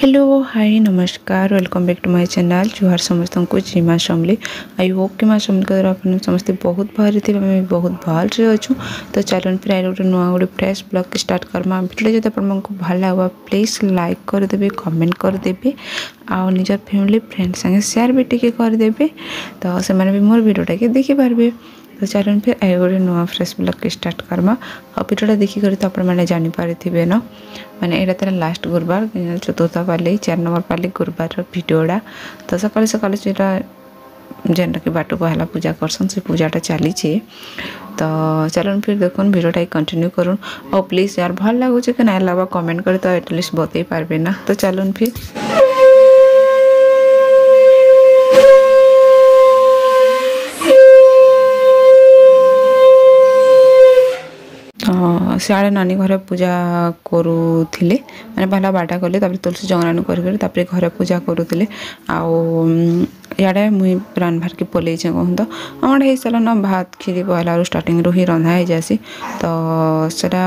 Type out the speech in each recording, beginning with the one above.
Hello hi नमस्कार welcome back to my channel जुहार समस्त को जी माँ समली आई होप कि माँ समली का आप समस्ते बहुत भल थे आम बहुत भल से अच्छू तो चलो फिर आई गोटे नुआ गोटे fresh blog start Karma video जब आपको भल लगे प्लीज लाइक करदे कमेंट करदे आ निजर फैमिली फ्रेंड संगे शेयर भी टी करदे तो से भी मोर वीडियोटा के देखिपारे। तो चलो फिर आई गोटे नुआ फ्रेश ब्लॉग स्टार्ट करमा और वीडियोटा देखिक तो आपने जानीपारे थे न मैंने यहाँ तेरा लास्ट गुरुवार चतुर्थ पाली 4 नंबर पाली गुरुवार वीडियोटा तो सकाल सकाल जो जेनटा कि बाटू पहला पूजा करसन से पूजाटा चली तो चलो फिर देखो वीडियोटा कंटिन्यू करूँ और प्लीज यार भल लगुच कि ना लगा कमेंट कर तो एटलिस्ट बतई पारे ना। तो चलो फिर सियाड़े नानी घर पूजा करुले मैंने पहला बाटा कले तुलसी जंगरानु कर घरे पूजा करुले आड़े मुई रान भार के पलई कहूँ तो हमारे हो सारा ना भात खीरी पहला स्टार्टिंग ही रंधा हो जासी तो सेटा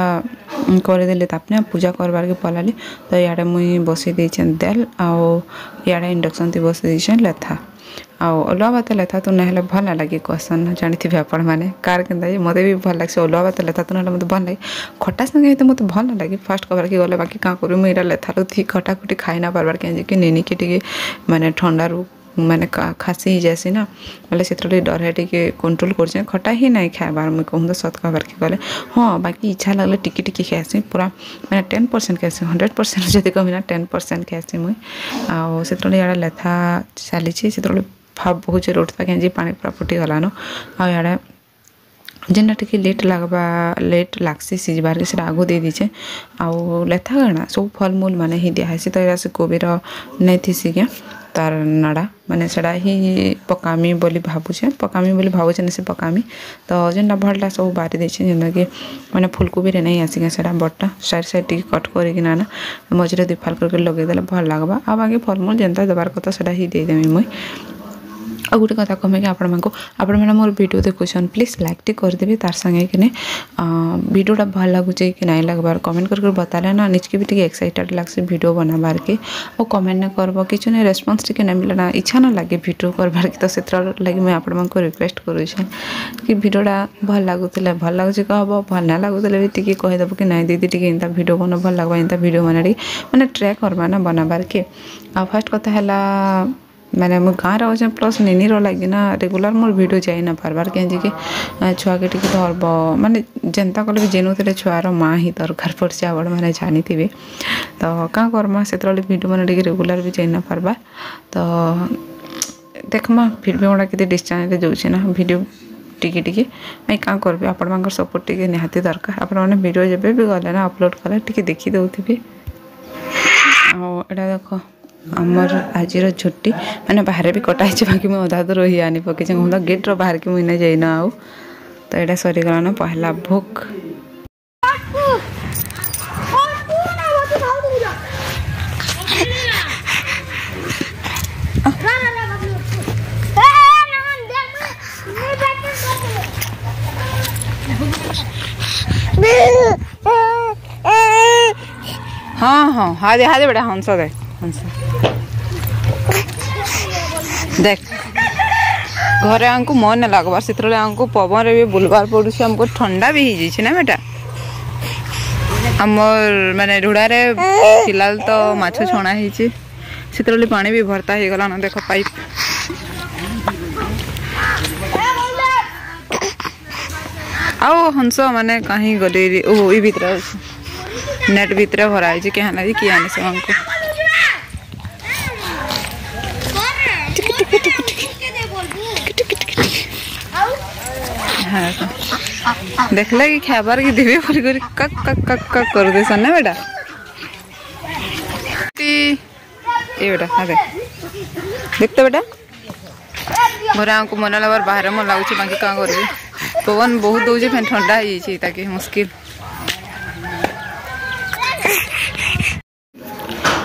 करदे तापने पूजा करवार के पलाली तो इे मुई बसई दाल आड़े इंडक्शन थी बसई लेथा अलुआ भात लेथा तो ना भल लगे क्वेश्चन जानी आपण मैंने कार के मत भी भल लगे अलुआ भात लेथा तो ना मत भल लगे खटा संगे तो मत भल लगे फास्ट कबार के गले बाकी क्या करूँ मुझे लेथा थी खटाखुटी खाई ना पार्बार कहीं नेनी के टे माने ठंडा रू माने खासी ही जासी ना बोले से डर है टी कंट्रोल कर खटा ही नहीं खाबार मुझे कहूँ तो सत कहबार के गले हाँ बाकी इच्छा लगले टिकी टिकी खासी पूरा मैंने 10% खासी 100% जब कह ना 10% खासी मुई आड़े इे लेथा चली से भाव बहुत जोर उठता कहीं पानी पूरा फुटी गलान आड़े जेनटा टी लेट लागसी सीजबार के आगू दे दीचे आउ लेथा गाना सब फल मूल माने ही दिखासी तो यहाँ से कोबीर नहीं थी क्या तार नाड़ा माने सेड़ा ही पकामी बोली भावुचे पकामी बोली भावुचे ना से पकामी तो जेनटा भलटा सब बारी देचे जेनटा कि मैंने फुलकोबी नहीं आसिका सेड़ा बटा साइड टी कट करना मझे दुई फाल करके लगेदे भल लगवा आ बाकी फलमूल जेनता देवार कथा सेड़ा ही देदेमी मुई आ गोटे कथा कहे कि आपण मैंने मोर वीडियो देखुन प्लीज लाइक टी करदेवे तार संगे कि वीडियोटा भल लगुचे कि नहीं लगवार कमेंट करके बताले ना निजके भी एक्साइटेड लगे वीडियो बनाबार के और कमेंट नहीं करब कि नहीं रेस्पॉन्स टी नहीं मिले ना इच्छा ना लगे वीडियो करबार के तो से लगे मुझे आपण रिक्वेस्ट करुँ कि वीडियोटा भल लगुचे कहब भल ना लगुले भी टी कहीदेव कि नहीं दीदी टी इंता वीडियो बन भल लगवा इंता वीडियो बना मैंने ट्राए करवा ना बनाबार के आ फर्स्ट कथा है मैंने मो गाँव अच्छे प्लस नेनी लगी ना रेगुलर मोर वीडियो जाई ना पार्बार कहीं छुआ के धरब माने जेनता कले भी जेनुते छुआर माँ ही दरकार पड़े आपण मैंने जानी थे तो क्या करमा से वीडियो मैंने रेगुलर भी जाई ना पार्बार तो देखमा फिर भी गोटा के डिस्टेंस जाऊे ना वीडियो टिके टिके मैं क्या करी आपण सपोर्ट टी निहाती दरकार आपण मैंने वीडियो जब भी गले ना अपलोड कले टी देखी दे आटा देख आमर आज झुट्टी मैंने बाहर भी कटाई बाकी मुझे अधा दूर ही आनी पकई कहूँ गेट बाहर की मुझे जाइन आउ तो यहाँ सरीगला ना पहला भोक हाँ हाँ हाँ दे बेटा हंस दे हंस देख घरे आमको मन नहीं लगवार से आमको पवन भी बुलवार पड़ू आमको ठंडा भी हो जाए ना बेटा आमर माने ढुड़ारे फिलहाल तो माछ छणा से पानी भी भरता हो गला ना देख पाइप आओ हंस माने कहीं गली ओ ई भीतर नेट भीतर भरा क्या लगी किए आने से हमको देखला कि खाबार की देवे कक कक कक कक कर दे सन ना बेटा ए बेटा हाँ देखते बेटा घरे आमको मन लगे बाहर मन लगुच बाकी क्या करी पवन बहुत दौजे फैन ठंडा हो मुश्किल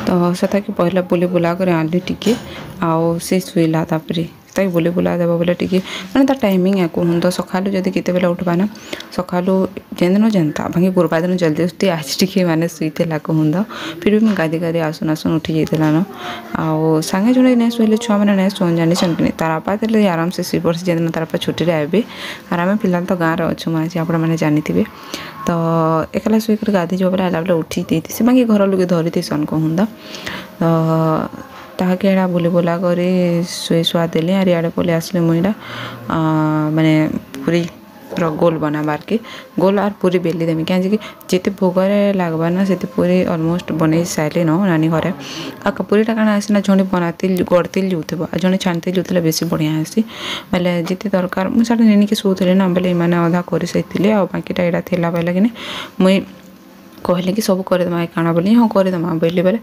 तो से कि पहला बुली बुला कर आनली टिके आउ से शुला तापरे ताकि बुले बुला देव बोले टी मैंने तार टाइमिंग है कहूँ तो सकालू जब केत उठवा ना सकालू जेन दिन जनता बाकी गुरुवार दिन जल्दी उठती आज टी मैंने शुईला कहूँ तो फिर भी गाधी गाधी आसुन आसुन उठी जाइलान आउ सांगे जुड़े नहीं शुले छुआ मैंने नहीं शुन जानी कि तार आपा थे आराम से शुई पड़ी जेन तार आपा छुट्टी आए आर आम फिलहाल तो गाँव में अच्छु आज आप जानते तो एकला शुक गाधी जावा बेले आला बेले उठी से बाकी घर लोग धरी थी सन कहूँ तो ताकि एड़ा बुले बुला कर शुई शुआ देली आर इे पलि आसली मुईटा माने पूरी गोल बनाबार के गोल आर पूरी बेली देमी क्या जिते भोगरे लगवा ना से पूरी अलमोस्ट बन सारे न नानी घरे आ पूरीटा काଣା आसीना जड़े बनाती गढ़ती जाऊब आ जड़े छाणती जाऊे बेस बढ़िया आसी बोले जिते दरकार मुझे नेनिके शोली ना बोले मैंने अधा कर सारी आ बाकीटा यहाँ थी बोले कि मुई कहली कि सब करदेमा काଣା बोली हाँ करदेमा बोली बोले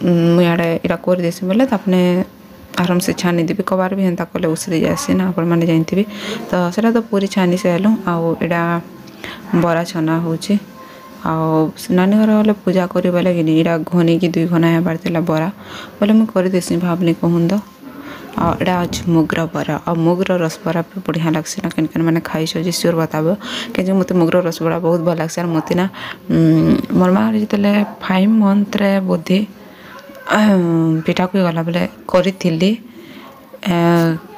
मुझे यहाँ करदेसी बोले तापने आराम से छानी देवी कबार भी हेन्ता कले उसरी जासी ना आप जानते तो सेटा तो पूरी छानी सारूँ आड़ा बरा छना हो नानी घर वाले पूजा करी बोले कि यहाँ घनी की 2 घना हेबार थिला बरा बोले मुझे करदेसी भावली कहूँ तो आड़ा अच्छे मुगर बरा और मुगर रस बरा भी बढ़िया लगसी ना केन मैंने खाई जे सियोर बताब कि मत मुगर रस बरा बहुत भल लग्सी और मत ना मोर माँ जो 5 मंथ बोधे पिठा को गला बेले करी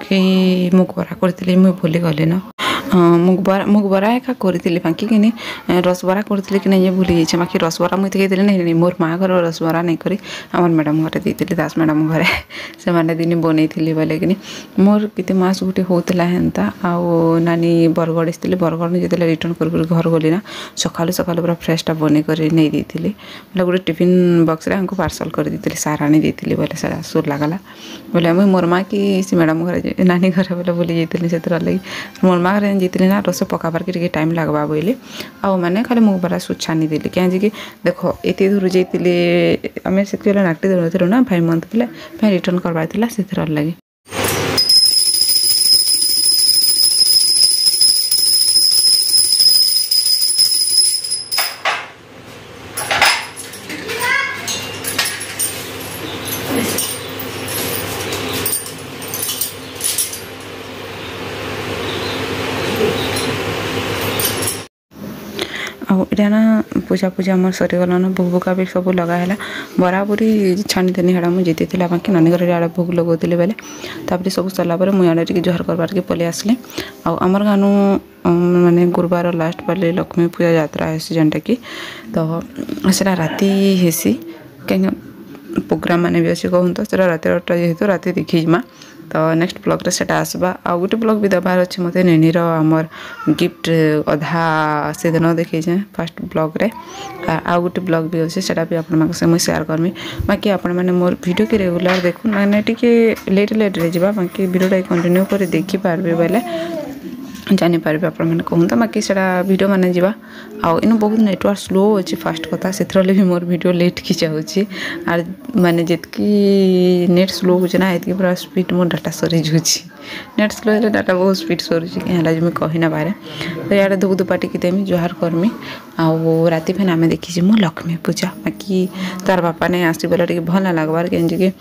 कि मुग बरा करी मुझे भूली गली ना मुग बरा एका करी बाकी कि रस बरा करी कि नहीं भूली जाइए बाकी रस बरा मुझे कही नहीं मोर माँ घर रस बरा नहीं करी आम मैडम घर देती दास मैडम घरे से मैंने दिन बनई बोले कि मोर कित मास गोटे होता हेन्ता आउ नानी बरगढ़ आसती बरगढ़ जो रिटर्न कर घर गली ना सकालू सकालू पूरा फ्रेशटा बन कर नहीं देती बोले गोटे टिफिन बक्स हमको पार्सल कर देती सार आनी देती बोले सारा सुर लगला बोले मुझे मोर माँ कि से मैडम घर नानी घर बोले बुली जाती से लगी मोर माँ घर जीतली ना रस पकाबार के टाइम लगवा बोले आउ मैंने खाली मुग बरा छानी देली क्या कि देख एत दूर जाइए आम से नाटी दूर ना 5 मंथ बोले रिटर्न करवार से लगी आउटा ना पूजा पूजा आम सरीगलान भोग भोगा भी सब लगाला बराबरी छाणी देनी है मुझे जीती बाकी नानी घर आड़े भोग लगोली बेले तापर सब सरला मुझे आड़े टी जुहार करवार के पलि आसली आमर गानू माने गुरुवार लास्ट पाली लक्ष्मी पूजा यात्रा है जेनटा कि तो सेटा राति हेसी कहीं प्रोग्राम माने भी अच्छे कहूँ तो राति 8टा जेहेतु राति देखीमा तो नेक्स्ट ब्लॉग रे सेटा आसबा आ गोटे ब्लॉग भी देवार अच्छे मत नेनीर आमर गिफ्ट अधा से दिन देखी जाए फास्ट ब्लॉग रे आ गोटे ब्लॉग भी अच्छे सेटा भी आपण से मुझे शेयर करमी बाकी आपण मैंने मोर वीडियो के रेगुलर देखुन मैंने टी लेट रे जावा बाकी वीडियोटा कंटिन्यू कर देखी पारबे बोले जानीपारे आपने कहूँ तो बाकी से वीडियो माने जावा आउ इन बहुत नेटवर्क स्लो अच्छे फास्ट कथा से भी मोर वीडियो लेट की जाऊँगी आर माने जितकी नेट स्लो हो ना ये पूरा स्पीड मोर डाटा सरी जाऊँगी नेट स्लो है डाटा बहुत स्पीड सरी क्या मुझे कहना पारे तो यार धूप धूपाटी की देमी जुहार करमी आउ राति फेन आम देखी मो लक्ष्मी पूजा बाकी तार बापा नहीं आसी बोला टे भल लगवार कि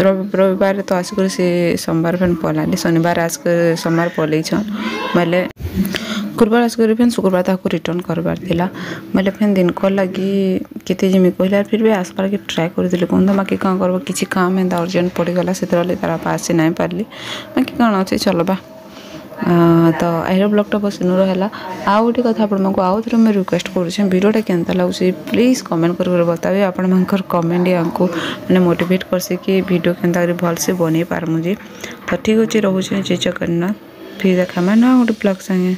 रविवार तो आसिक से सोमवार फेन पलाली शनिवार आसिक सोमवार पलैन बोले गुरुवार आसिक फेन शुक्रवार ताको रिटर्न करवार थिला बोले फेन दिन को लगी केते जिमी कहला फिर भी आसबार के ट्राए करथिले कोन तो बाकी कौन करब किछि काम है अर्जेंट पड़गला से तार पास नहीं पारली बाकी कौन अच्छे चलबा तो आइर ब्लॉगटा बस इन रहा आउ गोटे कथा आपको आउ थे मुझे रिक्वेस्ट करुँचे वीडियोटा केनता लगुच प्लीज कमेंट कर बतावे आपण कमेंट आपको मैंने मोटिवेट करसे कि वीडियो केनता भल से बन पार मुझे तो ठीक अच्छे रोचे जय जगन्नाथ फिर देखा मैं ना गोटे ब्लॉग संगे।